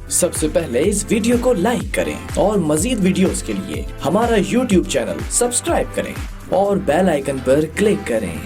सबसे पहले इस वीडियो को लाइक करें और मजीद वीडियोस के लिए हमारा YouTube चैनल सब्सक्राइब करें और बेल आइकन पर क्लिक करें।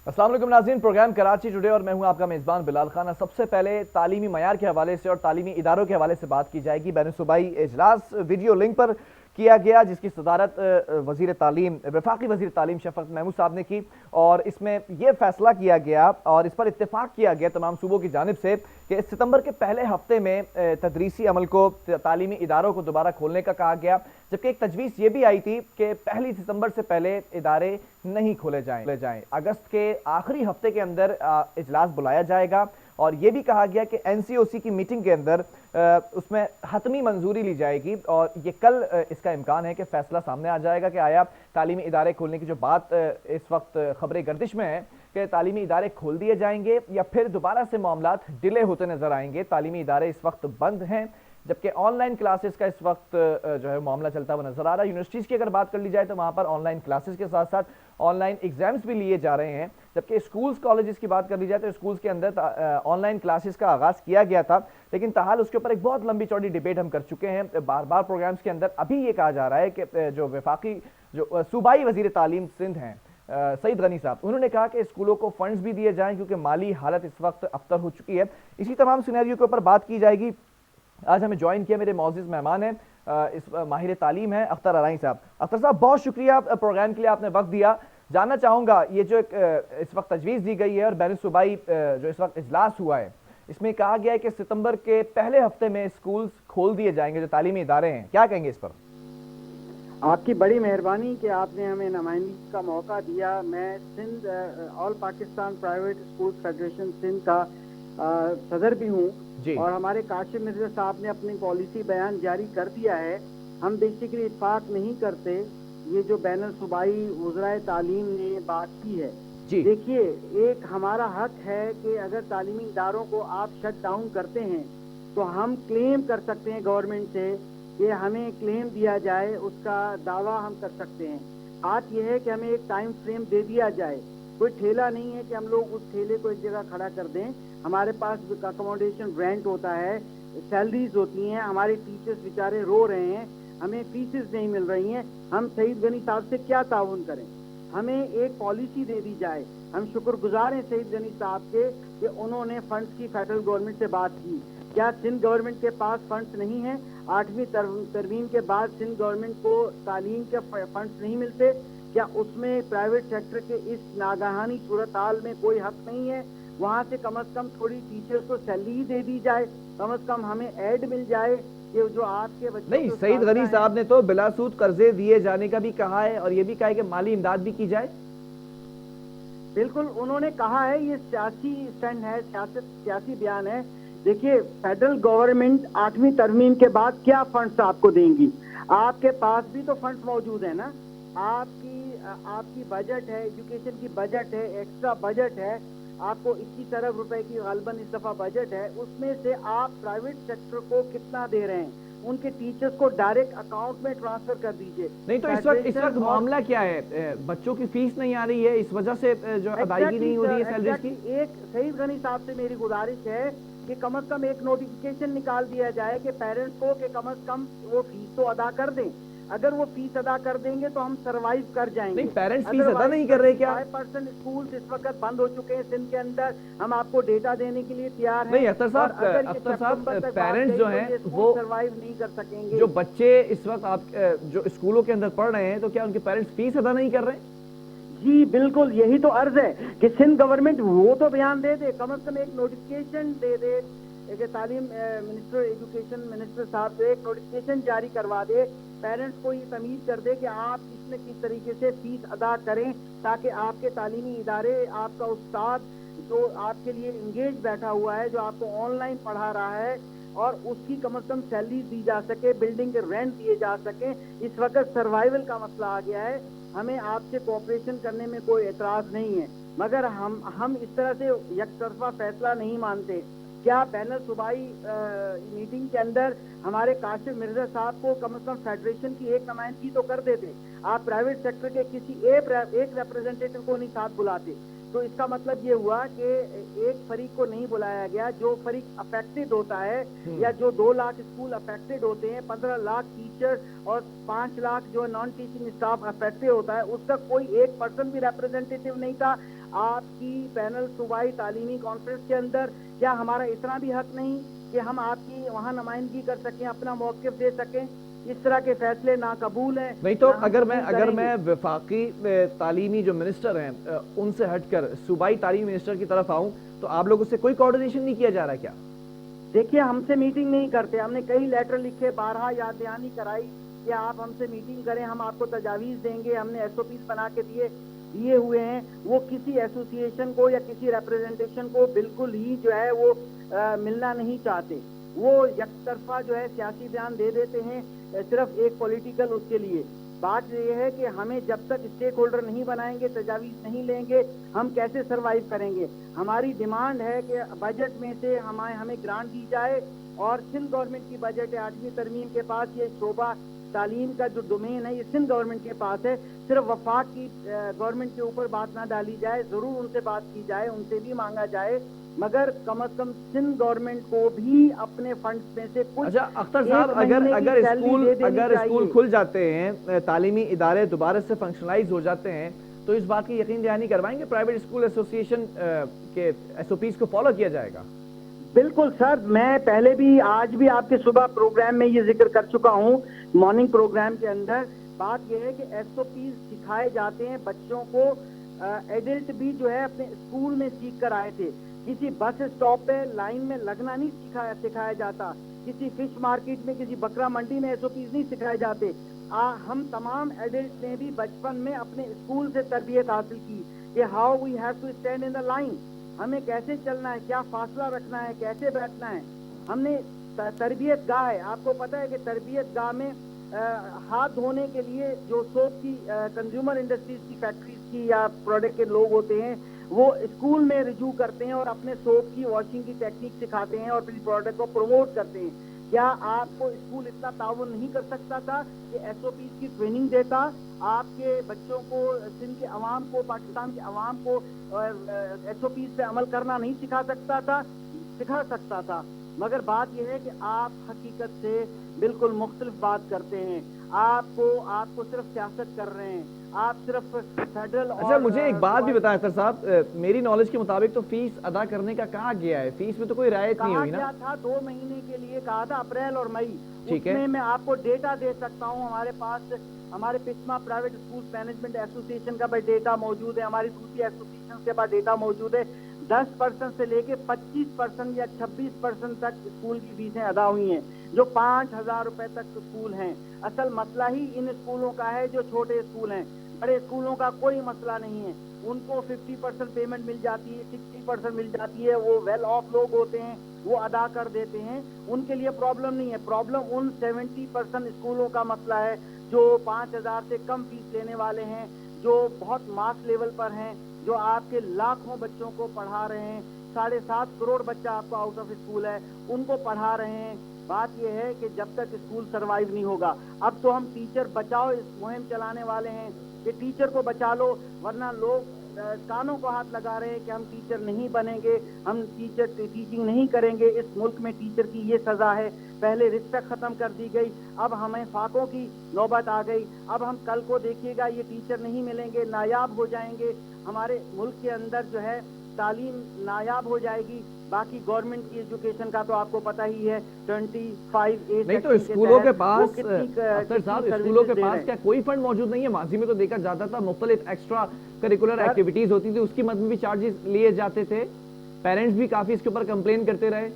अस्सलाम वालेकुम नाज़रीन, प्रोग्राम कराची टुडे और मैं हूं आपका मेज़बान बिलाल खान। सबसे पहले तालीमी मयार के हवाले से और तालीमी इदारों के हवाले से बात की जाएगी। बैन सूबाई इजलास वीडियो लिंक पर किया गया, जिसकी सदारत वज़ीर तालीम वफाकी वज़ीर तालीम शफ़क़त महमूद साहब ने की और इसमें यह फैसला किया गया और इस पर इत्तेफाक किया गया तमाम सूबों की जानिब से कि सितंबर के पहले हफ्ते में तदरीसी अमल को तालीमी इदारों को दोबारा खोलने का कहा गया। जबकि एक तजवीज़ ये भी आई थी कि 1 सितंबर से पहले इदारे नहीं खोले जाएं। अगस्त के आखिरी हफ्ते के अंदर इजलास बुलाया जाएगा और ये भी कहा गया कि NCOC की मीटिंग के अंदर उसमें हतमी मंजूरी ली जाएगी और ये कल इसका इम्कान है कि फैसला सामने आ जाएगा कि आया तालीमी इदारे खोलने की जो बात इस वक्त खबरें गर्दिश में है कि तालीमी इदारे खोल दिए जाएंगे या फिर दोबारा से मामलात डिले होते नजर आएंगे। तालीमी इदारे इस वक्त बंद हैं, जबकि ऑनलाइन क्लासेस का इस वक्त जो है मामला चलता हुआ नजर आ रहा है। यूनिवर्सिटीज़ की अगर बात कर ली जाए तो वहाँ पर ऑनलाइन क्लासेस के साथ साथ ऑनलाइन एग्जाम्स भी लिए जा रहे हैं। जबकि स्कूल्स कॉलेजेस की बात कर ली जाए तो स्कूल्स के अंदर ऑनलाइन क्लासेस का आगाज़ किया गया था, लेकिन ताहाल उसके ऊपर एक बहुत लंबी चौड़ी डिबेट हम कर चुके हैं बार बार प्रोग्राम्स के अंदर। अभी ये कहा जा रहा है कि जो वफाकी जो सूबाई वज़ीर तालीम सिंध हैं सईद गनी साहब, उन्होंने कहा कि स्कूलों को फंड्स भी दिए जाएं क्योंकि माली हालत इस वक्त अबतर हो चुकी है। इसी तमाम सिनेरियो के ऊपर बात की जाएगी। आज हमें ज्वाइन किया मेरे मौजूद मेहमान हैं, इस माहिर तालीम है अख्तर अराई साहब। अख्तर साहब, बहुत शुक्रिया प्रोग्राम के लिए, आपने वक्त दिया। जानना चाहूँगा ये जो इस वक्त तजवीज़ दी गई है और बैन सूबाई जो इस वक्त इजलास हुआ है, इसमें कहा गया है कि सितंबर के पहले हफ्ते में स्कूल्स खोल दिए जाएंगे जो तालीमी इदारे हैं, क्या कहेंगे इस पर? आपकी बड़ी मेहरबानी कि आपने हमें नुमाइंदगी का मौका दिया। मैं Sindh all Pakistan private school federation Sindh का सदर भी हूँ और हमारे काशिफ मिर्जा साहब ने अपनी पॉलिसी बयान जारी कर दिया है। हम बेसिकली इत्फाक नहीं करते ये जो बैन सूबाई वज़राए तालीम ने बात की है। देखिए, एक हमारा हक है कि अगर तालीमी इदारों को आप शट डाउन करते हैं तो हम क्लेम कर सकते हैं गवर्नमेंट से कि हमें क्लेम दिया जाए, उसका दावा हम कर सकते हैं। बात यह है कि हमें एक टाइम फ्रेम दे दिया जाए। कोई ठेला नहीं है कि हम लोग उस ठेले को एक जगह खड़ा कर दें। हमारे पास अकोमोडेशन रेंट होता है, सैलरीज होती हैं, हमारे टीचर्स बेचारे रो रहे हैं, हमें फीसेस नहीं मिल रही हैं। हम सईद गनी साहब से क्या ताउन करें? हमें एक पॉलिसी दे दी जाए। हम शुक्रगुजार हैं सईद गनी साहब के कि उन्होंने फंड्स की फेडरल गवर्नमेंट से बात की। क्या सिंध गवर्नमेंट के पास फंड्स नहीं है? 8वीं तरमीम के बाद सिंध गवर्नमेंट को तालीम के फंड्स नहीं मिलते? क्या उसमें प्राइवेट सेक्टर के इस नागहानी सूरत हाल में कोई हक नहीं है? वहाँ से कम से कम थोड़ी टीचर्स को सैलरी दे दी जाए, कम से कम हमें ऐड मिल जाए कि जो आपके बच्चे नहीं, सईद गनी साहब ने तो बिलासूद कर्जे दिए जाने का भी कहा है और ये भी कहा है कि माली इमदाद भी की जाए। बिल्कुल, उन्होंने कहा है, ये सियासी स्टैंड है, सियासी बयान है। देखिए, फेडरल गवर्नमेंट 8वीं तरमीम के बाद क्या फंड्स आपको देंगी? आपके पास भी तो फंड्स मौजूद है ना। आपकी बजट है, एजुकेशन की बजट है, एक्स्ट्रा बजट है, आपको 21 अरब रुपए की गालबन इस दफा बजट है। उसमें से आप प्राइवेट सेक्टर को कितना दे रहे हैं? उनके टीचर्स को डायरेक्ट अकाउंट में ट्रांसफर कर दीजिए। नहीं तो इस वक्त मामला क्या है? बच्चों की फीस नहीं आ रही है, इस वजह से जो अदायगी नहीं हो रही है सैलरीज की। एक सईद गनी साहब से मेरी गुजारिश है कि कम से कम एक नोटिफिकेशन निकाल दिया जाए कि पेरेंट्स को कि कम से कम वो फीस तो अदा कर दें। अगर वो फीस अदा कर देंगे तो हम सरवाइव कर जाएंगे। नहीं, पेरेंट्स फीस अदा नहीं कर रहे क्या? 5% स्कूल इस वक्त बंद हो चुके हैं सिंध के अंदर। हम आपको डेटा देने के लिए तैयार हैं। नहीं अख्तर साहब, पेरेंट्स जो हैं वो सरवाइव नहीं कर सकेंगे। जो बच्चे इस वक्त आप जो स्कूलों के अंदर पढ़ रहे हैं, तो क्या उनके पेरेंट्स फीस अदा नहीं कर रहे हैं? जी बिल्कुल, यही तो अर्ज है कि सिंध गवर्नमेंट वो तो बयान दे दे, कम से कम एक नोटिफिकेशन दे दे, एक तालीम मिनिस्टर, एजुकेशन मिनिस्टर साहब से एक नोटिफिकेशन जारी करवा दे, पेरेंट्स को ये तमीज़ कर दे कि आप किस न किस तरीके से फीस अदा करें ताकि आपके तालीमी इदारे, आपका उस्ताद जो आपके लिए इंगेज बैठा हुआ है, जो आपको ऑनलाइन पढ़ा रहा है, और उसकी कम से कम सैलरी दी जा सके, बिल्डिंग के रेंट दिए जा सके। इस वक्त सर्वाइवल का मसला आ गया है। हमें आपसे कोऑपरेशन करने में कोई एतराज नहीं है, मगर हम इस तरह से यकतरफा फैसला नहीं मानते। क्या पैनल सूबाई मीटिंग के अंदर हमारे काशिफ मिर्जा साहब को कम से कम फेडरेशन की एक नुमाइंदगी तो कर देते? आप प्राइवेट सेक्टर के किसी एक रिप्रेजेंटेटिव को नहीं साथ बुलाते। तो इसका मतलब ये हुआ कि एक फरीक को नहीं बुलाया गया। जो फरीक अफेक्टेड होता है, या जो 2 लाख स्कूल अफेक्टेड होते हैं, 15 लाख टीचर और 5 लाख जो नॉन टीचिंग स्टाफ अफेक्टेड होता है, उसका कोई एक पर्सन भी रिप्रेजेंटेटिव नहीं था आपकी पैनल सूबाई तालीमी कॉन्फ्रेंस के अंदर। क्या हमारा इतना भी हक नहीं कि हम आपकी वहाँ नुमाइंदगी कर सकें, अपना मौक़िफ़ दे सकें? इस तरह के फैसले नाकबूल हैं। नहीं तो अगर मैं वफाकी तालीमी जो मिनिस्टर हैं उनसे हटकर सूबाई तालीमी मिनिस्टर की तरफ आऊं, तो आप लोगों से कोई कोऑर्डिनेशन नहीं किया जा रहा क्या? देखिए, हमसे मीटिंग नहीं करते। हमने कई लेटर लिखे, 12 याद दहानी कराई कि आप हमसे मीटिंग करें, हम आपको तजावीज़ देंगे। हमने SOPs बना के दिए हुए हैं। वो किसी एसोसिएशन को या किसी रिप्रेजेंटेशन को बिल्कुल ही जो है वो मिलना नहीं चाहते। वो यकतरफा जो है सियासी बयान दे देते हैं, सिर्फ एक पॉलिटिकल उसके लिए। बात यह है कि हमें जब तक स्टेक होल्डर नहीं बनाएंगे, तजावीज़ नहीं लेंगे, हम कैसे सरवाइव करेंगे? हमारी डिमांड है कि बजट में से हमें ग्रांट दी जाए, और सिंध गवर्नमेंट की बजट है 8वीं तरमीम के पास। ये शोबा तालीम का जो डोमेन है ये सिंध गवर्नमेंट के पास है। सिर्फ वफाक की गवर्नमेंट के ऊपर बात ना डाली जाए, जरूर उनसे बात की जाए, उनसे भी मांगा जाए, मगर कम से कम सिंध गवर्नमेंट को भी अपने फंड्स में से कुछ। अच्छा अख्तर साहब, अगर स्कूल खुल जाते हैं, तालीमी इदारे दोबारा से फंक्शनलाइज हो जाते हैं, तो इस बात की यकीन दहानी करवाएंगे प्राइवेट स्कूल एसोसिएशन के SOPs को फॉलो किया जाएगा? बिल्कुल सर, मैं पहले भी आज भी आपके सुबह प्रोग्राम में ये जिक्र कर चुका हूँ, मॉर्निंग प्रोग्राम के अंदर। बात यह है कि SOPs सिखाए जाते हैं बच्चों को। एडल्ट भी जो है अपने स्कूल में सीख कर आए थे। किसी बस स्टॉप पे लाइन में लगना नहीं सिखाया जाता। किसी फिश मार्केट में, किसी बकरा मंडी में SOPs नहीं सिखाए जाते। हम तमाम एडल्ट ने भी बचपन में अपने स्कूल से तरबियत हासिल की कि how we have to stand in the line, हमें कैसे चलना है, क्या फासला रखना है, कैसे बैठना है। हमने तरबियत गाह है, आपको पता है कि तरबियत गाह में हाथ धोने के लिए जो सोप की कंज्यूमर इंडस्ट्रीज की फैक्ट्रीज की या प्रोडक्ट के लोग होते हैं, वो स्कूल में रिजू करते हैं और अपने सोप की वॉशिंग की टेक्निक सिखाते हैं और फिर प्रोडक्ट को प्रमोट करते हैं। क्या आपको स्कूल इतना ताउन नहीं कर सकता था कि SOPs की ट्रेनिंग देता, आपके बच्चों को, सिंध के अवाम को, पाकिस्तान के अवाम को SOPs पे अमल करना नहीं सिखा सकता था? मगर बात यह है कि आप हकीकत से बिल्कुल मुख्तलिफ बात करते हैं। आपको सिर्फ सियासत कर रहे हैं, आप सिर्फ फेडरल। अच्छा मुझे एक बात भी बताएं अख्तर साहब, मेरी नॉलेज के मुताबिक तो फीस अदा करने का कहा गया है, फीस में तो कोई रियायत नहीं हुई ना? कहा था 2 महीने के लिए कहा था, अप्रैल और मई। ठीक है, उसमें मैं आपको डेटा दे सकता हूँ। हमारे पास हमारे पिस्मा प्राइवेट स्कूल मैनेजमेंट एसोसिएशन का भी डेटा मौजूद है, हमारी दूसरी एसोसिएशन के पास डेटा मौजूद है। 10% से लेके 25% या 26% तक स्कूल की फीसें अदा हुई हैं, जो 5,000 रुपए तक स्कूल हैं। असल मसला ही इन स्कूलों का है जो छोटे स्कूल हैं। बड़े स्कूलों का कोई मसला नहीं है, उनको 50% पेमेंट मिल जाती है, 60% मिल जाती है। वो वेल ऑफ लोग होते हैं, वो अदा कर देते हैं, उनके लिए प्रॉब्लम नहीं है। प्रॉब्लम उन 70% स्कूलों का मसला है जो 5,000 से कम फीस लेने वाले हैं, जो बहुत मास लेवल पर हैं, जो आपके लाखों बच्चों को पढ़ा रहे हैं। 7.5 करोड़ बच्चा आपका आउट ऑफ स्कूल है, उनको पढ़ा रहे हैं। बात यह है कि जब तक स्कूल सरवाइव नहीं होगा, अब तो हम टीचर बचाओ इस मुहिम चलाने वाले हैं कि टीचर को बचा लो, वरना लोग कानों को हाथ लगा रहे हैं कि हम टीचर नहीं बनेंगे, हम टीचिंग नहीं करेंगे। इस मुल्क में टीचर की ये सजा है। पहले रिस्पेक्ट खत्म कर दी गई, अब हमें फाकों की नौबत आ गई। अब हम कल को देखिएगा ये टीचर नहीं मिलेंगे, नायाब हो जाएंगे। हमारे मुल्क के अंदर जो है तालीम नायाब हो जाएगी। बाकी गवर्नमेंट की एजुकेशन का तो आपको पता ही है, 25A नहीं तो स्कूलों के पास अख्तर साहब, स्कूलों के पास क्या कोई फंड मौजूद नहीं है? माजी में तो देखा जाता था मुख्तलिफ एक्स्ट्रा करिकुलर एक्टिविटीज होती थी, उसकी मद में भी चार्जेस लिए जाते थे, पेरेंट्स भी काफी इसके ऊपर कंप्लेन करते रहे।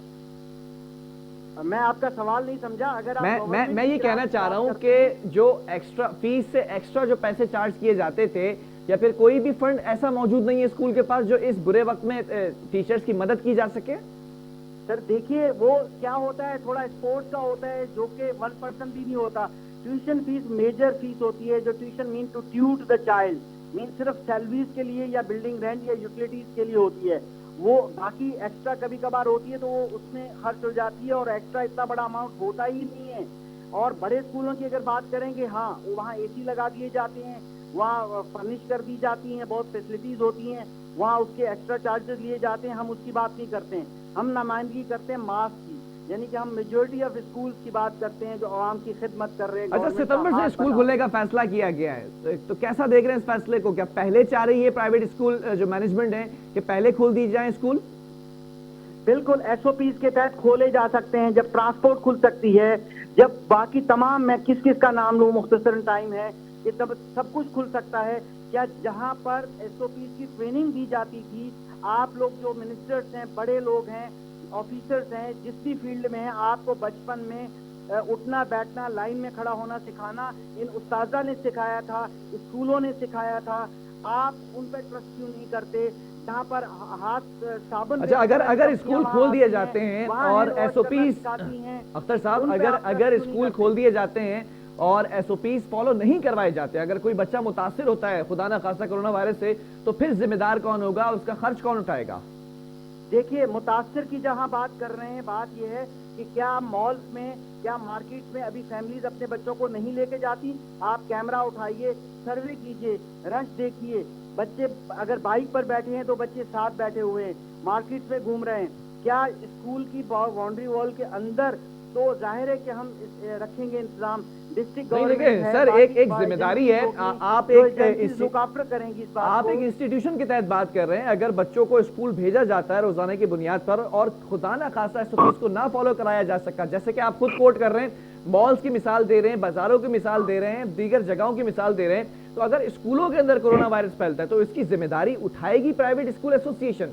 मैं आपका सवाल नहीं समझा। अगर मैं ये कहना चाह रहा हूँ कि जो एक्स्ट्रा फीस से एक्स्ट्रा जो पैसे चार्ज किए जाते थे, या फिर कोई भी फंड ऐसा मौजूद नहीं है स्कूल के पास जो इस बुरे वक्त में टीचर्स की मदद की जा सके? सर देखिए, वो क्या होता है, थोड़ा स्पोर्ट्स का होता है जो कि 1% भी नहीं होता। ट्यूशन फीस मेजर फीस होती है, जो tuition mean to tute the child, mean सिर्फ सैलरीज के लिए या बिल्डिंग रेंट या यूटिलिटीज के लिए होती है। वो बाकी एक्स्ट्रा कभी कभार होती है तो वो उसमें खर्च हो जाती है, और एक्स्ट्रा इतना बड़ा अमाउंट होता ही नहीं है। और बड़े स्कूलों की अगर बात करेंगे, हाँ वहाँ AC लगा दिए जाते हैं, वहाँ फर्निश कर दी जाती हैं, बहुत फैसिलिटीज होती हैं, वहाँ उसके एक्स्ट्रा चार्जेस लिए जाते हैं। हम उसकी बात नहीं करते हैं, हम नुमाइंदगी करते हैं मास की, यानी कि हम मेजॉरिटी ऑफ स्कूल्स की बात करते हैं जो आवाम की खिदमत कर रहे हैं। अच्छा, सितंबर से स्कूल खुलने का फैसला किया गया है, तो कैसा देख रहे हैं इस फैसले को? क्या पहले चाह रही है प्राइवेट स्कूल जो मैनेजमेंट है कि पहले खोल दी जाए स्कूल? बिल्कुल, SOPs के तहत खोले जा सकते हैं, जब ट्रांसपोर्ट खुल सकती है, जब बाकी तमाम, मैं किस किस का नाम लूं, मुख्तसरन टाइम है, कि तब सब कुछ खुल सकता है। क्या जहां पर SOPs की ट्रेनिंग दी जाती थी, आप लोग जो मिनिस्टर्स हैं, बड़े लोग हैं, ऑफिसर्स हैं, जिस भी फील्ड में है, आपको बचपन में उठना बैठना, लाइन में खड़ा होना सिखाना इन उस्तादा ने सिखाया था, स्कूलों ने सिखाया था। आप उन पर ट्रस्ट क्यों नहीं करते? जहाँ पर हाथ साबुन, अच्छा, अगर स्कूल खोल दिए जाते हैं और SOPs, अख्तर साहब, अगर स्कूल खोल दिए जाते हैं और SOPs फॉलो नहीं करवाए जाते, अगर कोई बच्चा मुतासिर होता है खुदा ना खासा कोरोना वायरस से, तो फिर जिम्मेदार कौन होगा? उसका खर्च कौन उठाएगा? देखिए, मुतासिर की जहां बात कर रहे हैं, बात यह है कि क्या मॉल्स में, क्या मार्केट में अभी फैमिलीज अपने बच्चों को नहीं लेके जाती? आप कैमरा उठाइए, सर्वे कीजिए, रश देखिए, बच्चे अगर बाइक पर बैठे हैं तो बच्चे साथ बैठे हुए हैं, मार्केट में घूम रहे हैं। क्या स्कूल की बाउंड्री वॉल के अंदर? तो जाहिर है कि हम रखेंगे इंतजाम। डिस्ट्रिक्ट गवर्नमेंट है, सर एक जिम्मेदारी है, आप एक लुक आफ्टर करेंगी इस बात आप को। एक इंस्टीट्यूशन के तहत बात कर रहे हैं। अगर बच्चों को स्कूल भेजा जाता है रोजाना की बुनियाद पर और खुदा ना खासा SOPs को ना फॉलो कराया जा सका, जैसे कि आप खुद कोट कर रहे हैं, मॉल्स की मिसाल दे रहे हैं, बाजारों की मिसाल दे रहे हैं, दीगर जगहों की मिसाल दे रहे हैं, तो अगर स्कूलों के अंदर कोरोना वायरस फैलता है तो इसकी जिम्मेदारी उठाएगी प्राइवेट स्कूल एसोसिएशन?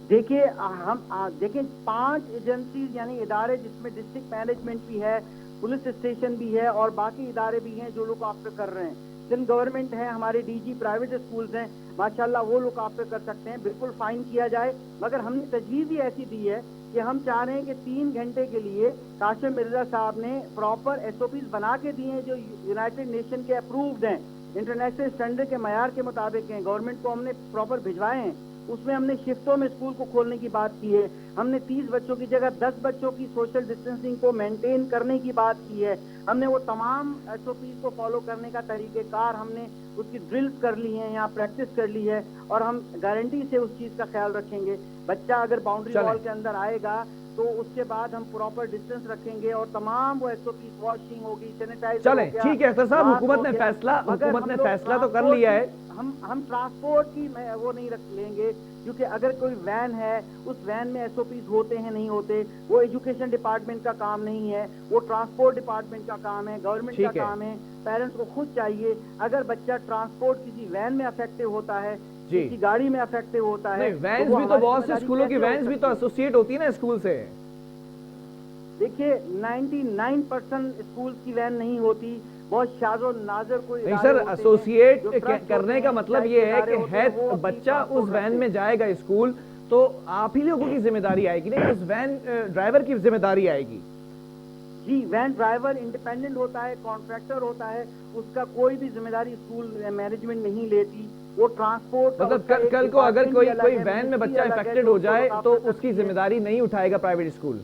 देखिए, हम देखिए 5 एजेंसीज यानी इदारे, जिसमें डिस्ट्रिक्ट मैनेजमेंट भी है, पुलिस स्टेशन भी है और बाकी इदारे भी हैं जो लुक आफ्टर कर रहे हैं। सिंध गवर्नमेंट है, हमारे DG प्राइवेट स्कूल्स हैं, माशाल्लाह वो लुक आफ्टर कर सकते हैं, बिल्कुल फाइन किया जाए। मगर हमने तजवीज़ ही ऐसी दी है कि हम चाह रहे हैं कि 3 घंटे के लिए काशिम मिर्जा साहब ने प्रॉपर SOPs बना के दिए हैं जो यूनाइटेड नेशन के अप्रूव्ड हैं, इंटरनेशनल स्टैंडर्ड के मयार के मुताबिक हैं, गवर्नमेंट को हमने प्रॉपर भिजवाए हैं। उसमें हमने शिफ्टों में स्कूल को खोलने की बात की है, हमने 30 बच्चों की जगह 10 बच्चों की सोशल डिस्टेंसिंग को मेंटेन करने की बात की है। हमने वो तमाम SOPs को फॉलो करने का तरीक़ेकार, हमने उसकी ड्रिल्स कर ली हैं, यहाँ प्रैक्टिस कर ली है, और हम गारंटी से उस चीज़ का ख्याल रखेंगे। बच्चा अगर बाउंड्री वॉल के अंदर आएगा तो उसके बाद हम प्रॉपर डिस्टेंस रखेंगे और तमाम वो SOPs, वॉशिंग होगी, सैनिटाइजर। चले, ठीक है अख्तर साहब, हुकूमत ने फैसला तो कर लिया है। हम ट्रांसपोर्ट की वो नहीं रख लेंगे, क्योंकि अगर कोई वैन है, उस वैन में SOPs होते हैं नहीं होते, वो एजुकेशन डिपार्टमेंट का काम नहीं है, वो ट्रांसपोर्ट डिपार्टमेंट का काम है, गवर्नमेंट का काम है। पेरेंट्स को खुद चाहिए, अगर बच्चा ट्रांसपोर्ट किसी वैन में अफेक्टिव होता है, किसी गाड़ी में अफेक्टिव होता है, वैन भी तो बहुत से स्कूलों की वैन भी तो एसोसिएट होती है ना स्कूल से। देखिए 99% स्कूल की वैन नहीं होती, बहुत शाज़ो नाज़र कोई नहीं सर, एसोसिएट करने का मतलब ये है कि है बच्चा उस वैन में जाएगा स्कूल तो आप ही लोगों की जिम्मेदारी आएगी, नहीं उस वैन ड्राइवर की जिम्मेदारी आएगी। जी, वैन ड्राइवर इंडिपेंडेंट होता है, कॉन्ट्रैक्टर होता है, उसका कोई भी जिम्मेदारी स्कूल मैनेजमेंट नहीं लेती। वो ट्रांसपोर्ट मतलब कल को अगर कोई वैन में बच्चा इफेक्टेड हो जाए तो उसकी जिम्मेदारी नहीं उठाएगा प्राइवेट स्कूल?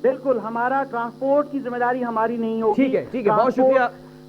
बिल्कुल, हमारा ट्रांसपोर्ट की जिम्मेदारी हमारी नहीं होगी। ठीक है,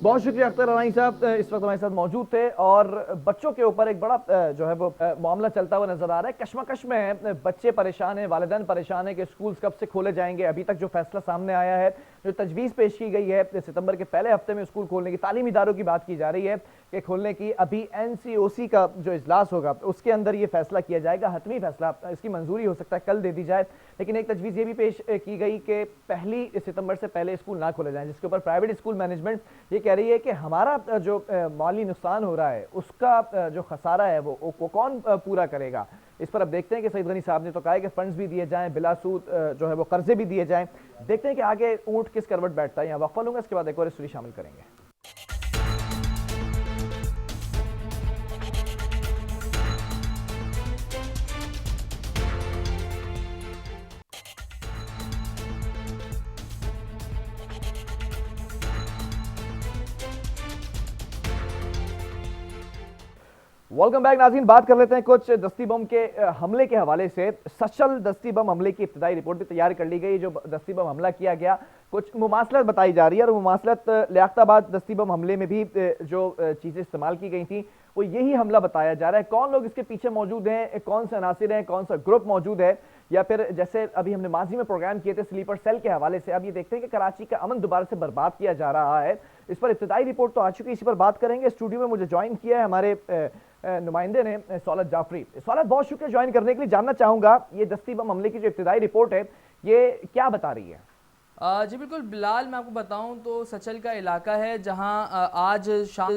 बहुत शुक्रिया अख्तर रानी साहब इस वक्त हमारे साथ मौजूद थे। और बच्चों के ऊपर एक बड़ा जो है वो मामला चलता हुआ नजर आ रहा है, कश्मकश में है, बच्चे परेशान हैं, वालिदैन परेशान है कि स्कूल्स कब से खोले जाएंगे। अभी तक जो फैसला सामने आया है, जो तजवीज़ पेश की गई है, सितंबर के पहले हफ्ते में स्कूल खोलने की, तालीमी इदारों की बात की जा रही है कि खोलने की, अभी NCOC का जो इजलास होगा उसके अंदर ये फैसला किया जाएगा, हतमी फैसला, इसकी मंजूरी हो सकता है कल दे दी जाए। लेकिन एक तजवीज़ ये भी पेश की गई कि 1 सितंबर से पहले स्कूल ना खोले जाएं, जिसके ऊपर प्राइवेट स्कूल मैनेजमेंट ये कह रही है कि हमारा जो माली नुकसान हो रहा है उसका जो खसारा है वो कौन पूरा करेगा। इस पर अब देखते हैं कि सईद गनी साहब ने तो कहा है कि फंड्स भी दिए जाएं, बिला सूद जो है वो कर्जे भी दिए जाएं। देखते हैं कि आगे ऊंट किस करवट बैठता है। यहाँ वक्फा लूंगा, इसके बाद एक और स्टोरी शामिल करेंगे। वेलकम बैक नाज़रीन। बात कर लेते हैं कुछ दस्ती बम के हमले के हवाले से। सचल दस्ती बम हमले की इब्तिदाई रिपोर्ट भी तैयार कर ली गई। जो दस्ती बम हमला किया गया, कुछ मुमासलत बताई जा रही है और मुमासलत लियाकताबाद दस्ती बम हमले में भी जो चीज़ें इस्तेमाल की गई थी वो यही हमला बताया जा रहा है। कौन लोग इसके पीछे मौजूद हैं, कौन से अनासिर हैं, कौन सा ग्रुप मौजूद है, या फिर जैसे अभी हमने माजी में प्रोग्राम किए थे स्लीपर सेल के हवाले से, अब ये देखते हैं कि कराची का अमन दोबारा से बर्बाद किया जा रहा है। इस पर इब्तिदाई रिपोर्ट तो आ चुकी है, इसी पर बात करेंगे। स्टूडियो में मुझे ज्वाइन किया है हमारे नुमाइंदे ने सौलत जाफरी। सौलत, बहुत शुक्रिया ज्वाइन करने के लिए। जानना चाहूंगा ये दस्ती बम हमले की जो इब्तिदाई रिपोर्ट है ये क्या बता रही है? जी बिल्कुल बिलाल, मैं आपको बताऊं तो सचल का इलाका है जहां आज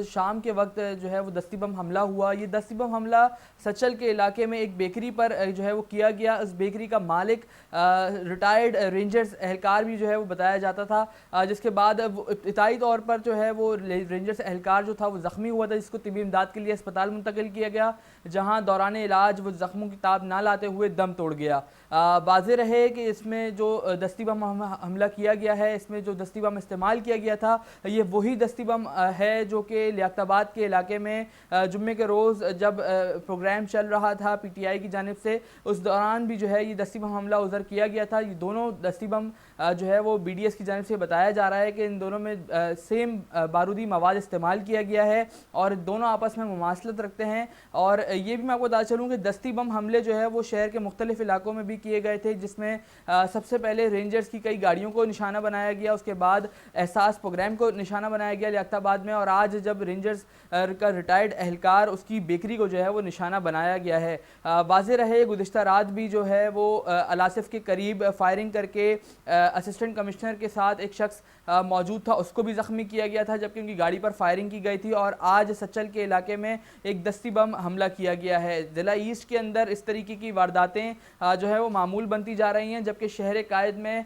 शाम के वक्त जो है वो दस्ती बम हमला हुआ। ये दस्ती बम हमला सचल के इलाके में एक बेकरी पर जो है वो किया गया। इस बेकरी का मालिक रिटायर्ड रेंजर्स एहलकार भी जो है वो बताया जाता था, जिसके बाद इब्तिदाई तौर पर जो है वो रेंजर्स एहलकार जो था वो ज़ख्मी हुआ था, जिसको तिबी इमदाद के लिए अस्पताल मुंतकिल किया गया, जहाँ दौरान इलाज वो ज़ख्मों की ताब ना लाते हुए दम तोड़ गया। वाज़ेह रहे कि इसमें जो दस्ती बम हमला किया गया है, इसमें जो दस्ती बम इस्तेमाल किया गया था ये वही दस्ती बम है जो कि लियाकताबाद के इलाके में जुम्मे के रोज़ जब प्रोग्राम चल रहा था पीटीआई की जानिब से, उस दौरान भी जो है ये दस्ती बम हमला उधर किया गया था। ये दोनों दस्ती बम जो है वो बीडीएस की जानिब से बताया जा रहा है कि इन दोनों में सेम बारूदी मवाद इस्तेमाल किया गया है और दोनों आपस में मुमासलत रखते हैं। और ये भी मैं आपको बता चलूँ कि दस्ती बम हमले जो है वो शहर के मुख्तलिफ इलाकों में भी किए गए थे, जिसमें सबसे पहले रेंजर्स की कई गाड़ियों को निशाना बनाया गया, उसके बाद एहसास प्रोग्राम को निशाना बनाया गया लियाकताबाद में, और आज जब रेंजर्स का रिटायर्ड एहलकार उसकी बेकरी को जो है वो निशाना बनाया गया है। वाज़ेह रहे गुज़िश्ता रात भी जो है वो अलासिफ के करीब फायरिंग करके असिस्टेंट कमिश्नर के साथ एक शख्स मौजूद था, उसको भी ज़ख्मी किया गया था, जबकि उनकी गाड़ी पर फायरिंग की गई थी। और आज सचल के इलाके में एक दस्ती बम हमला किया गया है। ज़िला ईस्ट के अंदर इस तरीके की वारदातें जो है वो मामूल बनती जा रही हैं, जबकि शहर कायद में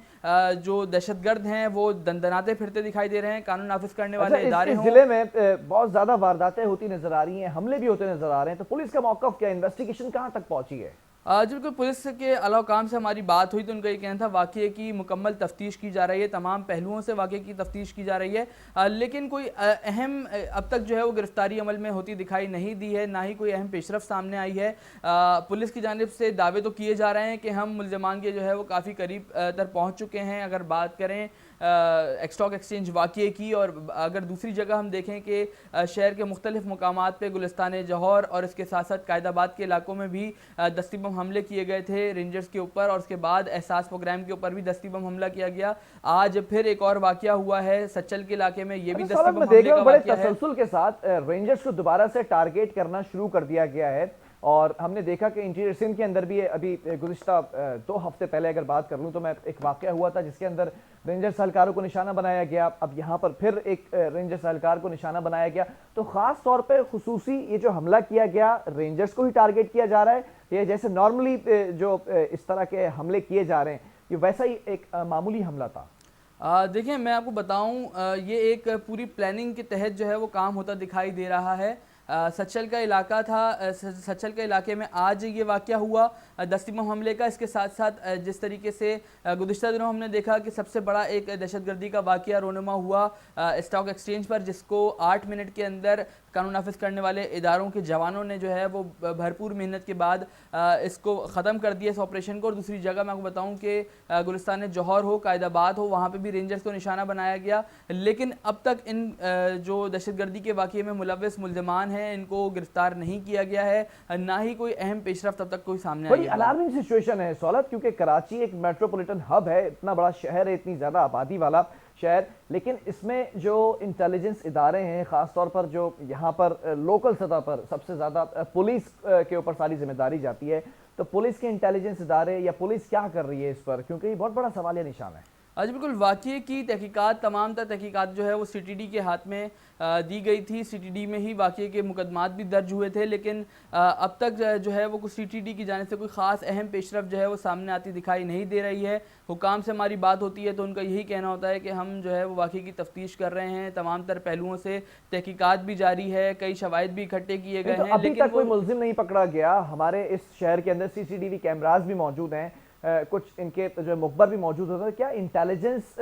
जो दहशतगर्द हैं वो दंदनाते फिरते दिखाई दे रहे हैं। कानून नाफिज करने वाले इदारे हों, जिले में बहुत ज्यादा वारदातें होती नजर आ रही हैं, हमले भी होते नजर आ रहे हैं, तो पुलिस का मौक़िफ़ क्या, इन्वेस्टिगेशन कहां तक पहुंची है? जी बिल्कुल, पुलिस के अलावा काम से हमारी बात हुई तो उनका ये कहना था वाक़ये की मुकम्मल तफ्तीश की जा रही है, तमाम पहलुओं से वाक़ये की तफ्तीश की जा रही है, लेकिन कोई अहम अब तक जो है वो गिरफ्तारी अमल में होती दिखाई नहीं दी है, ना ही कोई अहम पेशरफ सामने आई है। पुलिस की जानिब से दावे तो किए जा रहे हैं कि हम मुल्ज़मान के जो है वो काफ़ी करीब तर पहुँच चुके हैं। अगर बात करें स्टॉक एक्सचेंज वाक़ये की, और अगर दूसरी जगह हम देखें कि शहर के मुख्तलिफ मकामात पे गुलिस्तान जौहर और इसके साथ साथ कायदाबाद के इलाकों में भी दस्ती बम हमले किए गए थे रेंजर्स के ऊपर, और उसके बाद एहसास प्रोग्राम के ऊपर भी दस्ती बम हमला किया गया। आज फिर एक और वाक़या हुआ है सचल के इलाके में, ये भी दस्ती बम हमले का वाक़या है। तसलसल के साथ रेंजर्स को दोबारा से टारगेट करना शुरू कर दिया गया है, और हमने देखा कि इंटीरियर सिंध के अंदर भी अभी गुज़िश्ता 2 हफ्ते पहले अगर बात कर लूँ तो मैं एक वाक़या हुआ था जिसके अंदर रेंजर्स एहलकारों को निशाना बनाया गया। अब यहाँ पर फिर एक रेंजर्स एहलकार को निशाना बनाया गया। तो ख़ास तौर पे खुसूसी ये जो हमला किया गया रेंजर्स को ही टारगेट किया जा रहा है, ये जैसे नॉर्मली जो इस तरह के हमले किए जा रहे हैं ये वैसा ही एक मामूली हमला था? देखिए, मैं आपको बताऊं, ये एक पूरी प्लानिंग के तहत जो है वो काम होता दिखाई दे रहा है। सचल का इलाका था, सचल के इलाके में आज ये वाक़या हुआ दस्ती बम हमले का। इसके साथ साथ जिस तरीके से गुज़िश्ता दिनों हमने देखा कि सबसे बड़ा एक दहशतगर्दी का वाक़या रोनुमा हुआ स्टॉक एक्सचेंज पर, जिसको 8 मिनट के अंदर कानून नाफिज करने वाले इदारों के जवानों ने जो है वो भरपूर मेहनत के बाद इसको ख़त्म कर दिया इस ऑपरेशन को। और दूसरी जगह मैं आपको बताऊं कि गुलिस्तान जौहर हो, कायदाबाद हो, वहाँ पे भी रेंजर्स को निशाना बनाया गया, लेकिन अब तक इन जो दहशतगर्दी के वाक़ये में मुलव्विस मुल्ज़मान हैं इनको गिरफ्तार नहीं किया गया है, ना ही कोई अहम पेशरफ्त अब तक कोई सामने आई है। बड़ी अलार्मिंग सिचुएशन है सौलत, क्योंकि कराची एक मेट्रोपॉलिटन हब है, इतना बड़ा शहर है, इतनी ज़्यादा आबादी वाला शहर, लेकिन इसमें जो इंटेलिजेंस इदारे हैं, ख़ास तौर पर जो यहाँ पर लोकल सतह पर सबसे ज़्यादा पुलिस के ऊपर सारी जिम्मेदारी जाती है, तो पुलिस के इंटेलिजेंस इदारे या पुलिस क्या कर रही है इस पर, क्योंकि ये बहुत बड़ा सवालिया निशान है। जी बिल्कुल, वाक़ये की तहकीकात, तमाम तर तहकीकात जो है वो सीटीडी के हाथ में दी गई थी। सीटीडी में ही वाक़ये के मुकदमात भी दर्ज हुए थे, लेकिन अब तक जो है वो सीटीडी की जाने से कोई ख़ास अहम पेशरफ जो है वो सामने आती दिखाई नहीं दे रही है। हुकाम से हमारी बात होती है तो उनका यही कहना होता है कि हम जो है वो वाक़ये की तफ्तीश कर रहे हैं, तमाम तर पहलुओं से तहकीकात भी जारी है, कई शवाहिद भी इकट्ठे किए गए हैं, लेकिन कोई मुल्ज़िम नहीं पकड़ा गया। हमारे इस शहर के अंदर CCTV कैमराज भी मौजूद हैं, कुछ इनके जो मुखबर भी मौजूद होता है। क्या इंटेलिजेंस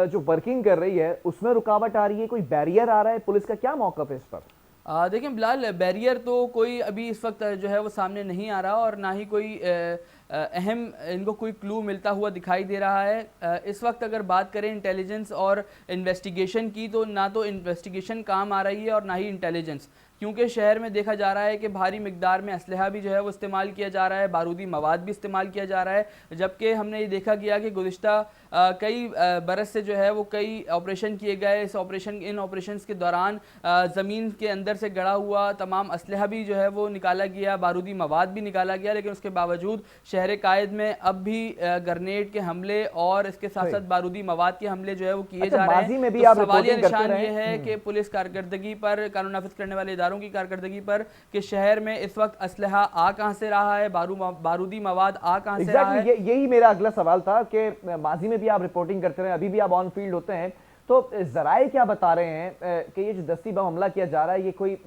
जो वर्किंग कर रही है उसमें रुकावट आ रही है, कोई बैरियर आ रहा है, पुलिस का क्या मौक़िफ़ है इस पर? देखिए बिलाल, बैरियर तो कोई अभी इस वक्त जो है वो सामने नहीं आ रहा और ना ही कोई अहम इनको कोई क्लू मिलता हुआ दिखाई दे रहा है। इस वक्त अगर बात करें इंटेलिजेंस और इन्वेस्टिगेशन की, तो ना तो इन्वेस्टिगेशन काम आ रही है और ना ही इंटेलिजेंस, क्योंकि शहर में देखा जा रहा है कि भारी मिकदार में असलहा भी जो है वो इस्तेमाल किया जा रहा है, बारूदी मवाद भी इस्तेमाल किया जा रहा है। जबकि हमने ये देखा गया कि गुज़िश्ता कई बरस से जो है वो कई ऑपरेशन किए गए। इन ऑपरेशंस के दौरान ज़मीन के अंदर से गड़ा हुआ तमाम असलहा भी जो है वो निकाला गया, बारूदी मवाद भी निकाला गया, लेकिन उसके बावजूद शहर कायद में अब भी ग्रेनेड के हमले और इसके साथ साथ बारूदी मवाद के हमले जो है वो किए जा रहे हैं। तो सवालिया निशान ये है कि पुलिस कारकर्दगी पर, कानून नाफिज करने वाले इदारों की कारकर्दगी पर, कि शहर में इस वक्त असलहा आ कहां से रहा है, बारूदी मवाद आ कहां से रहा है। यही मेरा अगला सवाल था कि माजी में भी आप रिपोर्टिंग करते रहे, अभी भी आप ऑन फील्ड होते हैं, तो जराए क्या बता रहे हैं कि ये जो दस्ती बम हमला किया जा रहा है ये कोई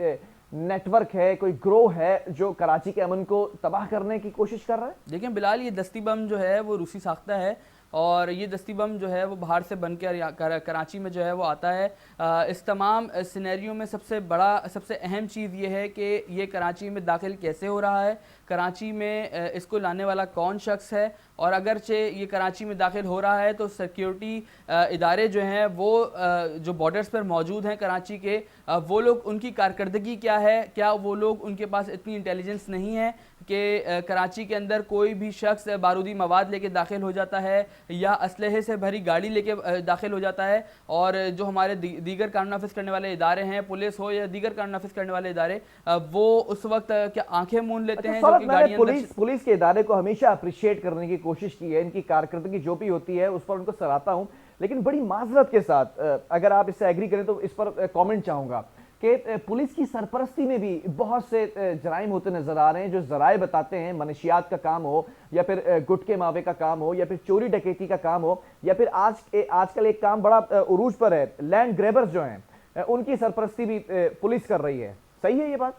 नेटवर्क है, कोई ग्रोह है जो कराची के अमन को तबाह करने की कोशिश कर रहा है? देखिए बिलाल, ये दस्ती बम जो है वो रूसी साख्ता है और ये दस्ती बम जो है वो बाहर से बन के कराची में जो है वो आता है। इस तमाम सिनेरियो में सबसे अहम चीज़ ये है कि ये कराची में दाखिल कैसे हो रहा है, कराची में इसको लाने वाला कौन शख्स है, और अगरचे ये कराची में दाखिल हो रहा है तो सिक्योरिटी इदारे जो हैं वो जो बॉर्डर्स पर मौजूद हैं कराची के, वो लोग, उनकी कारकर्दगी क्या है, क्या वो लोग, उनके पास इतनी इंटेलिजेंस नहीं है कि कराची के अंदर कोई भी शख्स बारूदी मवाद लेके दाखिल हो जाता है या असलहे से भरी गाड़ी लेके दाखिल हो जाता है, और जो हमारे दीगर कानून नाफिज करने वाले इदारे हैं, पुलिस हो या दीगर कानून नाफिज करने वाले इदारे, वो उस वक्त क्या आंखें मूंद लेते हैं। जो कि गाड़ियां पुलिस के इदारे को हमेशा अप्रिशिएट करने की कोशिश की है, इनकी कारकर्दगी जो भी होती है उस पर उनको सराहता हूं, लेकिन बड़ी माजरत के साथ अगर आप इससे एग्री करें तो इस पर कमेंट चाहूंगा कि पुलिस की सरपरस्ती में भी बहुत से जराइम होते नजर आ रहे हैं। जो जराए बताते हैं, मनशियात का काम हो या फिर गुटके मावे का काम हो या फिर चोरी डकैती का काम हो या फिर आजकल एक काम बड़ा उरूज पर है, लैंड ग्रेबर्स जो हैं उनकी सरपरस्ती भी पुलिस कर रही है। सही है ये बात?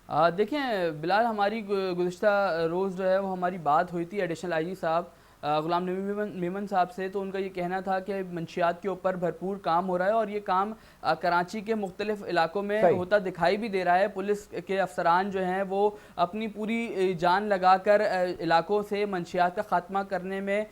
देखें बिलाल, हमारी गुज़िश्ता रोज़ जो है वो हमारी बात हुई थी एडिशनल आईजी साहब गुलाम नबी मेमन साहब से, तो उनका ये कहना था कि मंशियात के ऊपर भरपूर काम हो रहा है और ये काम कराची के मुख्तलिफ इलाकों में होता दिखाई भी दे रहा है। पुलिस के अफसरान जो हैं वो अपनी पूरी जान लगाकर इलाकों से मंशियात का खात्मा करने में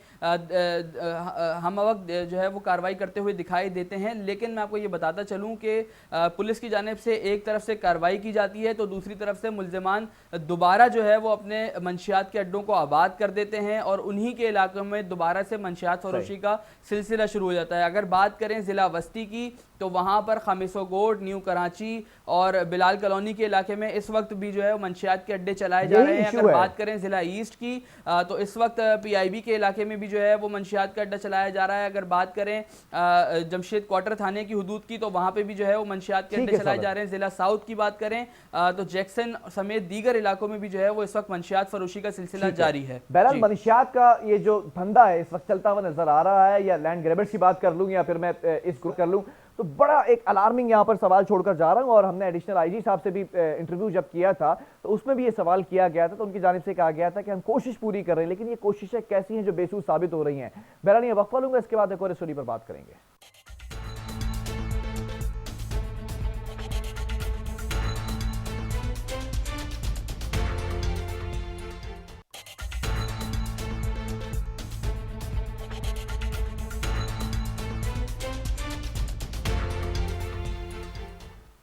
हम वक्त जो है वो कार्रवाई करते हुए दिखाई देते हैं। लेकिन मैं आपको ये बताता चलूँ कि पुलिस की जानिब से एक तरफ से कार्रवाई की जाती है तो दूसरी तरफ से मुल्ज़िमान दोबारा जो है वो अपने मंशियात के अड्डों को आबाद कर देते हैं और उन्हीं के इलाकों में दोबारा से मंशियात फरोशी का सिलसिला शुरू हो जाता है। अगर बात करें ज़िला वस्ती की तो वहाँ पर खमीसो गोट, न्यू कराची और बिलाल कॉलोनी के इलाके में इस वक्त भी जो है मंशियात के अड्डे चलाए जा रहे हैं। अगर बात करें ज़िला ईस्ट की तो इस वक्त PIB के इलाके में भी जो है वो मंशियात का अड्डा चलाया जा रहा है। अगर बात करें जमशेद क्वार्टर थाने की हुदूद की तो वहाँ पे भी जो है वो मंशियात के अड्डे चलाए जा रहे हैं। ज़िला साउथ की बात करें तो जैक्सन समेत दीगर इलाकों में भी जो है वो इस वक्त मंशियात फरोशी का सिलसिला जारी है। बहरहाल मंशियात का ये जो धंधा है इस वक्त चलता हुआ नजर आ रहा है, या लैंड ग्रेबर्स की बात कर लूँ या फिर मैं इस ग्रुप कर लूँ, तो बड़ा एक अलार्मिंग यहाँ पर सवाल छोड़कर जा रहा हूँ। और हमने एडिशनल आईजी साहब से भी इंटरव्यू जब किया था तो उसमें भी ये सवाल किया गया था, तो उनकी जानिब से कहा गया था कि हम कोशिश पूरी कर रहे हैं, लेकिन ये कोशिशें कैसी हैं जो बेसूर साबित हो रही हैं। बहरहाल ये वक्फा लूंगा, इसके बाद एक और स्टोरी पर बात करेंगे।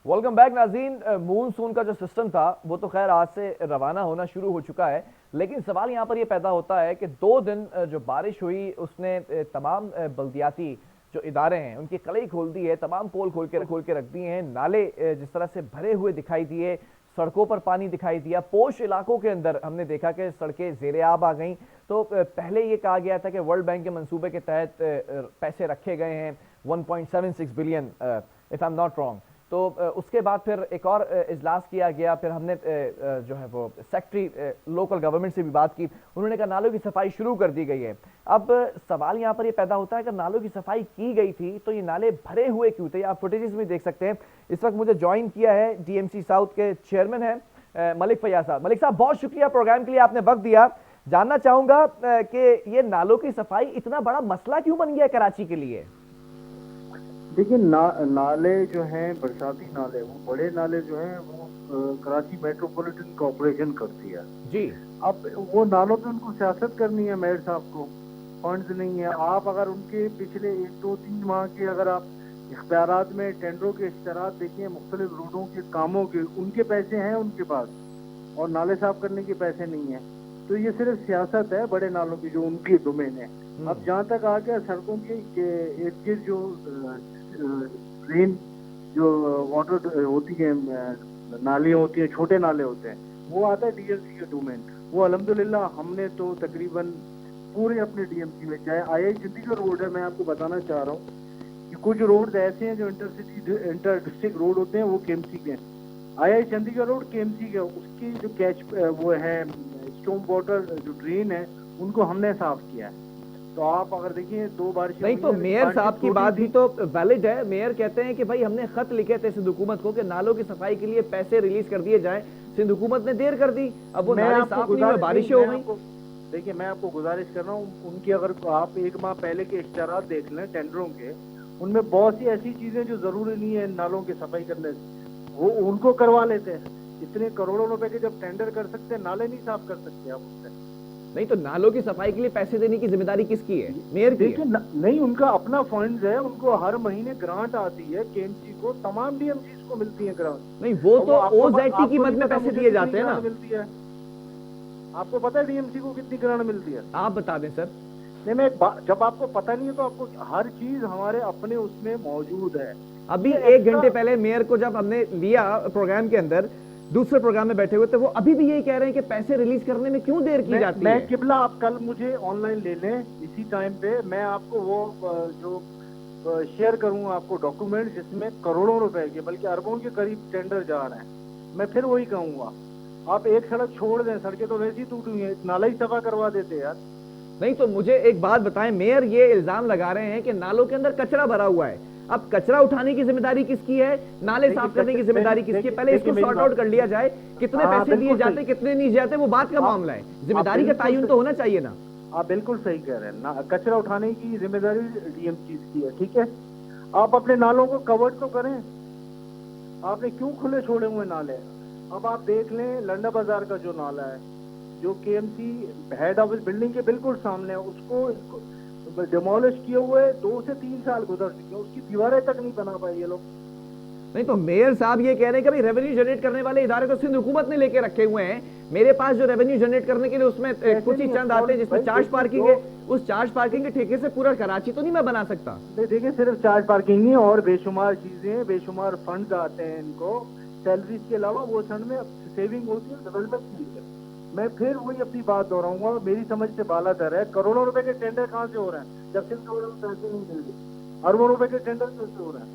वेलकम बैक नाज़रीन। मूनसून का जो सिस्टम था वो तो खैर आज से रवाना होना शुरू हो चुका है, लेकिन सवाल यहाँ पर ये पैदा होता है कि 2 दिन जो बारिश हुई उसने तमाम बल्दियाती जो इदारे हैं उनकी कलई खोल दी है, तमाम पोल खोल के रख दिए हैं। नाले जिस तरह से भरे हुए दिखाई दिए, सड़कों पर पानी दिखाई दिया। पोश इलाकों के अंदर हमने देखा कि सड़कें ज़ेर-ए-आब आ गई। तो पहले ये कहा गया था कि वर्ल्ड बैंक के मंसूबे के तहत पैसे रखे गए हैं 1.76 billion if I am not wrong. तो उसके बाद फिर एक और इजलास किया गया, फिर हमने जो है वो सेक्रेटरी लोकल गवर्नमेंट से भी बात की, उन्होंने कहा नालों की सफाई शुरू कर दी गई है। अब सवाल यहाँ पर ये पैदा होता है कि नालों की सफाई की गई थी तो ये नाले भरे हुए क्यों थे? आप फुटेजेस में देख सकते हैं। इस वक्त मुझे ज्वाइन किया है DMC साउथ के चेयरमैन हैं मलिक फैयाज साहब। मलिक साहब, बहुत शुक्रिया प्रोग्राम के लिए, आपने वक्त दिया। जानना चाहूंगा कि ये नालों की सफाई इतना बड़ा मसला क्यों बन गया कराची के लिए? देखिए नाले जो हैं बरसाती नाले, वो बड़े नाले जो हैं वो कराची मेट्रोपॉलिटन कॉरपोरेशन करती है जी। अब वो नालों पे उनको सियासत करनी है, मेयर साहब को फंड्स नहीं है। आप अगर उनके पिछले 1-2-3 माह के अगर आप इख्तियारात में टेंडरों के इश्तराक देखें मुख्तलिफ रोडों के कामों के, उनके पैसे हैं उनके पास और नाले साफ करने के पैसे नहीं है। तो ये सिर्फ सियासत है बड़े नालों की जो उनकी डोमेन है। अब जहाँ तक आ गया सड़कों के इर्द गिर्द जो ड्रेन जो वाटर होती है, नालियाँ होती हैं, छोटे नाले होते हैं, वो आता है डीएमसी के डोमेन। वो अल्हम्दुलिल्लाह हमने तो तकरीबन पूरे अपने डीएमसी में, चाहे आई चंडीगढ़ रोड है, मैं आपको बताना चाह रहा हूँ कि कुछ रोड ऐसे हैं जो इंटर डिस्ट्रिक्ट रोड होते हैं वो केएमसी के हैं। आई चंडीगढ़ रोड केएमसी का, उसकी जो कैच वो है स्टॉर्म वाटर जो ड्रेन है उनको हमने साफ किया है। तो आप अगर देखिए 2 बारिश नहीं तो मेयर साहब की बात भी तो वैलिड है। मेयर कहते हैं कि भाई हमने खत लिखे थे सिंध हुकूमत को कि नालों की सफाई के लिए पैसे रिलीज कर दिए जाए, सिंध हुकूमत ने देर कर दी, अब वो नाले साफ नहीं हुए, बारिशें हो गई। देखिए मैं आपको गुजारिश कर रहा हूँ, उनकी अगर आप 1 माह पहले के इश्तराक देख लें टेंडरों के, उनमें बहुत सी ऐसी चीजें जो जरूरी नहीं है नालों की सफाई करने से, वो उनको करवा लेते हैं। इतने करोड़ों रुपए के जब टेंडर कर सकते हैं, नाले नहीं साफ कर सकते आप उससे। नहीं तो नालों की सफाई के लिए पैसे देने की जिम्मेदारी किसकी है? मेयर की है? नहीं, उनका अपना फंड है, उनको हर महीने ग्रांट आती है केएमसी को, तमाम डीएमसी को मिलती है ग्रांट। नहीं वो तो ओजेटी की मद में पैसे दिए जाते हैं ना। मिलती है, आपको पता है डीएमसी को कितनी ग्रांट मिलती है? आप बता दें सर। नहीं मैं जब आपको पता नहीं है तो आपको हर चीज हमारे अपने उसमें मौजूद है। अभी 1 घंटे पहले मेयर को जब हमने लिया प्रोग्राम के अंदर, दूसरे प्रोग्राम में बैठे हुए थे, वो अभी भी यही कह रहे हैं कि पैसे रिलीज करने में क्यों देर की जाती है। किबला आप कल मुझे ऑनलाइन ले लें इसी टाइम पे, मैं आपको वो जो शेयर करूंगा आपको डॉक्यूमेंट जिसमें करोड़ों रुपए के बल्कि अरबों के करीब टेंडर जा रहे हैं। मैं फिर वही कहूंगा, आप एक सड़क छोड़ दें, सड़कें तो वैसी टूटी हुई है, नाला ही सफा करवा देते यार। नहीं तो मुझे एक बात बताएं, मेयर ये इल्जाम लगा रहे हैं कि नालों के अंदर कचरा भरा हुआ है। अब कचरा उठाने की जिम्मेदारी किसकी है, नाले साफ करने की जिम्मेदारी किसकी है? पहले इसको सॉर्ट आउट कर लिया जाए। कितने पैसे दिए जाते, कितने नहीं जाते, वो बात का मामला है। जिम्मेदारी का तायुन तो होना चाहिए ना। आप बिल्कुल सही कह रहे हैं ना, कचरा उठाने की जिम्मेदारी डीएमसी की है, ठीक है। आप अपने नालों को कवर तो करें, आपने क्यों खुले छोड़े हुए नाले? अब आप देख लें लंडा बाजार का जो नाला है, जो केएमसी हेड ऑफिस बिल्डिंग के बिल्कुल सामने है, उसको डिमोलिश किए हुए 2 से 3 साल गुजर चुके हैं, उसकी दीवारें तक नहीं बना पाई ये लोग। नहीं तो मेयर साहब ये कह रहे हैं कि भाई रेवेन्यू जनरेट करने वाले इदारे तो सिंध हुकूमत ने लेके रखे हुए हैं। मेरे पास जो रेवेन्यू जनरेट करने के लिए उसमें कुछ ही चंद आते हैं जिसमें चार्ज पार्किंग है, उस चार्ज पार्किंग के ठेके से पूरा कराची तो नहीं मैं बना सकता। देखिए सिर्फ चार्ज पार्किंग नहीं और बेशुमार चीजें, बेशुमार फंड आते हैं इनको सैलरीज के अलावा, वो फंड में सेविंग होती है, डेवलपमेंट की है। मैं फिर वही अपनी बात दोहराऊंगा, मेरी समझ से बालातर है, करोड़ों रुपए के टेंडर कहाँ से हो रहे हैं जब सिर्फ करोड़ों पैसे नहीं मिल रहे? अरबों रुपए के टेंडर कैसे हो रहे हैं?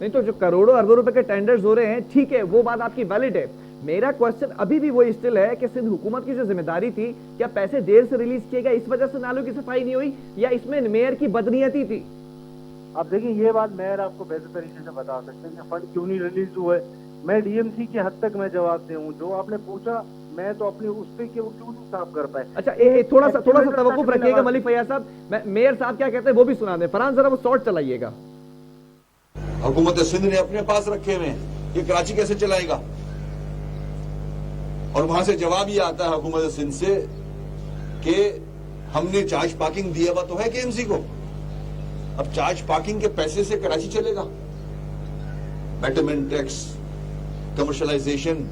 नहीं तो जो करोड़ों अरबों रुपए के टेंडर्स हो रहे हैं, ठीक है, वो बात आपकी वैलिड है। मेरा क्वेश्चन अभी भी वही स्टिल है कि सिंध हुकूमत की जो जिम्मेदारी थी, क्या पैसे देर से रिलीज किए गए, इस वजह से नालों की सफाई नहीं हुई, या इसमें मेयर की बदनीयती थी? अब देखिए ये बात मेयर आपको बेहतर तरीके से बता सकते हैं कि फंड क्यों नहीं रिलीज हुए। मैं डीएमसी के हद तक मैं जवाब दे हूँ, जो आपने पूछा मैं तो अपने उस पे कि वो क्यों नहीं साफ कर पाए। अच्छा थोड़ा सा तवक्कुफ रखिएगा मलिक फैयाज साहब, मेयर साहब क्या कहते हैं वो भी सुना दें। फरहान जरा वो शॉर्ट चलाइएगा। हुकूमत सिंध ने अपने पास रखे हुए हैं, ये कराची कैसे चलाएगा? और वहां से जवाब ये आता है हुकूमत सिंध से कि हमने चार्ज पार्किंग दिया हुआ तो है केएमसी को, अब चार्ज पार्किंग के पैसे से कराची चलेगा? Betterment tax, commercialisation,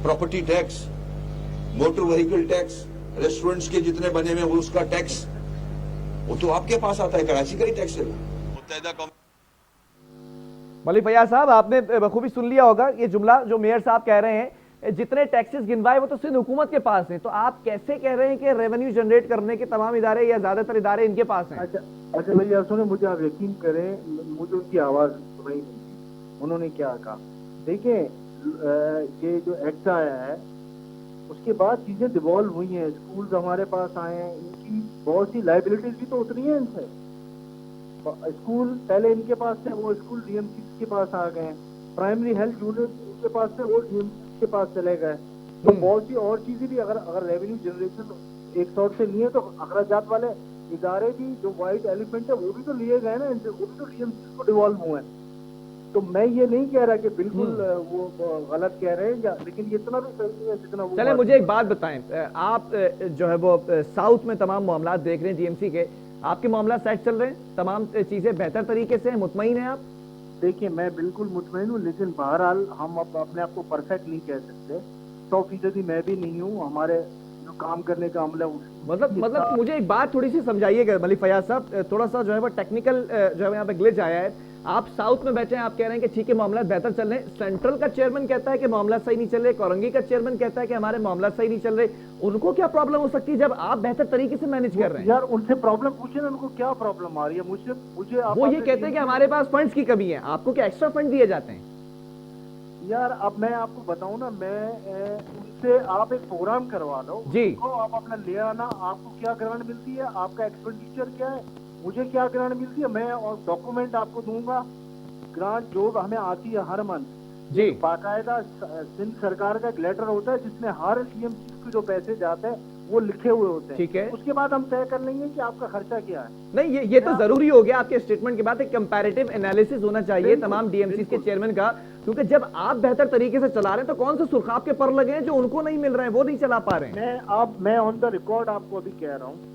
property tax, motor vehicle tax, restaurants के जितने बने हुए वो उसका टैक्स, वो तो आपके पास आता है, कराची का ही टैक्स है। मलिक फैयाज साहब आपने बखूबी सुन लिया होगा ये जुमला जो मेयर साहब कह रहे हैं, जितने टैक्सेस गिनवाए वो तो सिंध हुकूमत के पास हैं, तो आप कैसे कह रहे हैं कि रेवेन्यू जनरेट करने के तमाम इदारे या ज्यादातर इदारे इनके पास हैं? अच्छा मेरी बात सुने, मुझे आप यकीन करें, मुझे उनकी आवाज सुनाई नहीं। उन्होंने क्या कहा, देखिए ये जो एक्ट आया है उसके बाद चीजें डिवॉल्व हुई हैं, स्कूल्स हमारे पास आए हैं, इनकी बहुत सी लाइबिलिटीज भी तो उतरी हैं इनसे। स्कूल पहले इनके पास थे, वो स्कूल डीएमसी के पास आ गए, प्राइमरी हेल्थ यूनिट इनके पास थे, वो डीएमसी के पास चले गए। तो बहुत सी और चीजें भी अगर रेवेन्यू जनरेशन एक सॉर्ट से नहीं है तो अखराजात वाले इदारे भी, जो व्हाइट एलिफेंट है वो भी तो लिए गए ना इनसे, वो भी तो डीएमसी को डिवॉल्व हुए हैं। तो मैं ये नहीं कह रहा कि बिल्कुल वो गलत कह रहे हैं, या लेकिन ये इतना भी सही नहीं है जितना वो। चले मुझे एक बात बताएं, आप जो है वो साउथ में तमाम मामला देख रहे हैं डीएमसी के, आपके मामला सेट चल रहे हैं, तमाम चीजें बेहतर तरीके से मुतमईन है आप? देखिए मैं बिल्कुल मुतमईन हूँ, लेकिन बहरहाल हम अब अपने आप को परफेक्ट नहीं कह सकते। 100% मैं भी नहीं हूँ, हमारे जो काम करने का अमल है मतलब मुझे एक बात थोड़ी सी समझाइएगा मलिक फयाज साहब, थोड़ा सा जो है वो टेक्निकल जो है यहाँ पे ग्लिच आया है। आप साउथ में बैठे हैं, आप कह रहे हैं कि ठीक है मामला बेहतर चल रहे हैं, सेंट्रल का चेयरमैन कहता है कि मामला सही नहीं चल रहे, कोरंगी का चेयरमैन कहता है कि हमारे मामला सही नहीं चल रहे, उनको क्या प्रॉब्लम हो सकती है जब आप बेहतर तरीके से मैनेज कर रहे हैं? यार उनसे प्रॉब्लम पूछे ना, उनको क्या प्रॉब्लम आ रही है। मुझे वो ये कहते हैं कि हमारे पास फंड्स की कमी है, आपको क्या एक्स्ट्रा फंड दिए जाते हैं? यार अब मैं आपको बताऊं ना, मैं उनसे आप एक प्रोग्राम करवा लो जी, आप अपना ले आना, आपको क्या ग्रांट मिलती है, आपका एक्सपेंडिचर क्या है, मुझे क्या ग्रांट मिलती है, मैं और डॉक्यूमेंट आपको दूंगा। ग्रांट जो हमें आती है हर मंथ जी, बाकायदा सिंध सरकार का एक लेटर होता है जिसमें हर डीएमसी के जो पैसे जाते हैं वो लिखे हुए होते हैं। ठीक है, उसके बाद हम तय कर लेंगे कि आपका खर्चा क्या है। नहीं ये तो जरूरी हो गया आपके स्टेटमेंट के बाद, एक कंपैरेटिव एनालिसिस होना चाहिए तमाम डीएमसी के चेयरमैन का, क्योंकि जब आप बेहतर तरीके से चला रहे हैं तो कौन से सुर्खाब के पर लगे हैं जो उनको नहीं मिल रहे हैं, वो नहीं चला पा रहे हैं। मैं ऑन द रिकॉर्ड आपको अभी कह रहा हूँ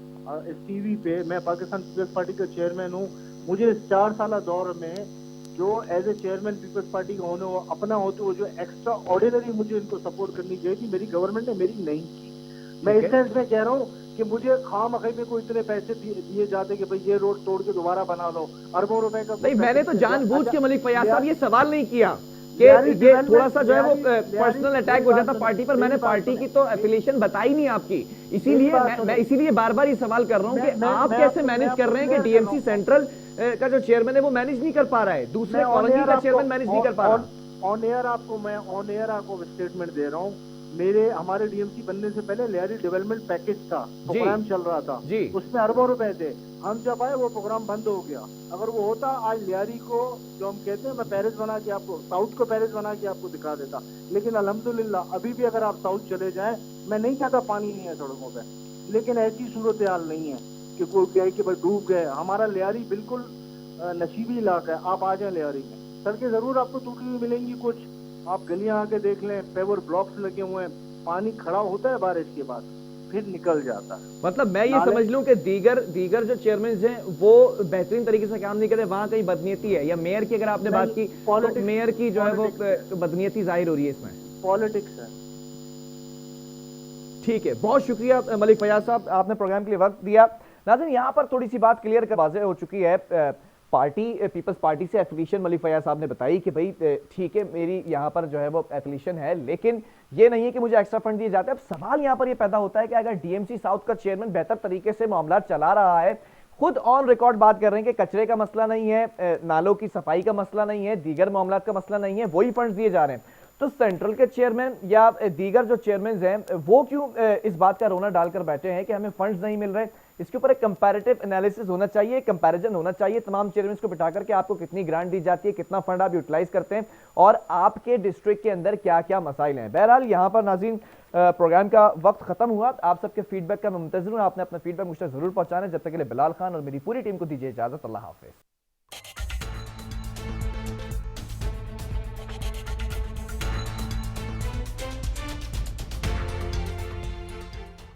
इस टीवी पे, मैं पाकिस्तान पीपल्स पार्टी का चेयरमैन हूँ। मुझे इस 4 साल दौर में जो as a chairman Peoples Party का होने अपना होते हुए जो एक्स्ट्रा ऑर्डिनरी मुझे इनको सपोर्ट करनी चाहिए थी, मेरी गवर्नमेंट ने मेरी नहीं की। मैं इस सेंस में कह रहा हूँ कि मुझे खामखी में कोई इतने पैसे दिए जाते कि भाई ये रोड तोड़ के दोबारा बना लो, अरबों रुपए का। नहीं मैंने तो जानबूझ के मलिक फयाज साहब ये सवाल नहीं किया कि ये थोड़ा सा जो है वो पर्सनल अटैक हो जाता पार्टी पर, मैंने पार्टी की तो एफिलिएशन बताई नहीं आपकी, इसीलिए मैं इसीलिए बार बार ये सवाल कर रहा हूँ कि आप कैसे मैनेज कर रहे हैं कि डीएमसी सेंट्रल का जो चेयरमैन है वो मैनेज नहीं कर पा रहा है, दूसरे कोरंगी का चेयरमैन मैनेज नहीं कर पा रहा। ऑन एयर आपको स्टेटमेंट दे रहा हूँ। हमारे डीएमसी बनने से पहले लियारी डेवलपमेंट पैकेज था, प्रोग्राम चल रहा था, उसमें अरबों रुपए थे। हम जब आए वो प्रोग्राम बंद हो गया। अगर वो होता आज लियारी को जो हम कहते हैं, मैं पेरिस बना के आपको, साउथ को पेरिस बना के आपको दिखा देता। लेकिन अल्हम्दुलिल्लाह अभी भी अगर आप साउथ चले जाएं, मैं नहीं कहता पानी नहीं है सड़कों पे, लेकिन ऐसी सूरत हाल नहीं है कि कोई क्या कि भाई डूब गए। हमारा लियारी बिल्कुल नशीबी इलाका है, आप आ जाए लियारी में, सड़कें जरूर आपको टूटी हुई मिलेंगी, कुछ आप गलियां आके देख लें, पेवर ब्लॉक्स लगे हुए हैं, पानी खड़ा होता है बारिश के बाद फिर निकल जाता है। मतलब मैं ये समझ लूं कि दीगर जो चेयरमैन हैं वो बेहतरीन तरीके से काम नहीं करते, वहां कहीं बदनीयती है, या मेयर की अगर आपने बात की तो मेयर की जो है वो बदनीयती जाहिर हो रही है इसमें, पॉलिटिक्स है। ठीक है, बहुत शुक्रिया मलिक फयाज साहब, आपने प्रोग्राम के लिए वक्त दिया। नाज़रीन यहाँ पर थोड़ी सी बात क्लियर कर वाज़ेह हो चुकी है, पार्टी पीपल्स पार्टी से एफिलिएशन मलिक फयाज साहब ने बताई कि भाई ठीक है मेरी यहाँ पर जो है वो एफिलिएशन है, लेकिन ये नहीं है कि मुझे एक्स्ट्रा फंड दिए जाते हैं। अब सवाल यहाँ पर ये पैदा होता है कि अगर डीएमसी साउथ का चेयरमैन बेहतर तरीके से मामला चला रहा है, खुद ऑन रिकॉर्ड बात कर रहे हैं कि कचरे का मसला नहीं है, नालों की सफाई का मसला नहीं है, दीगर मामला का मसला नहीं है, वही फंड दिए जा रहे हैं, तो सेंट्रल के चेयरमैन या दीगर जो चेयरमैन हैं वो क्यों इस बात का रोना डालकर बैठे हैं कि हमें फंड्स नहीं मिल रहे? इसके ऊपर एक कंपैरेटिव एनालिसिस होना चाहिए, कंपैरिजन होना चाहिए तमाम चेयरमैन को बिठा करके, आपको कितनी ग्रांट दी जाती है, कितना फंड आप यूटिलाइज करते हैं और आपके डिस्ट्रिक्ट के अंदर क्या क्या मसाइल हैं। बहरहाल यहाँ पर नाज़रीन प्रोग्राम का वक्त खत्म हुआ, आप सबके फीडबैक का मैं मुंतज़िर हूँ, आपने अपना फीडबैक मुझे जरूर पहुंचाना है। जब तक के लिए बिलाल खान और मेरी पूरी टीम को दीजिए इजाजत, अल्लाह हाफिज।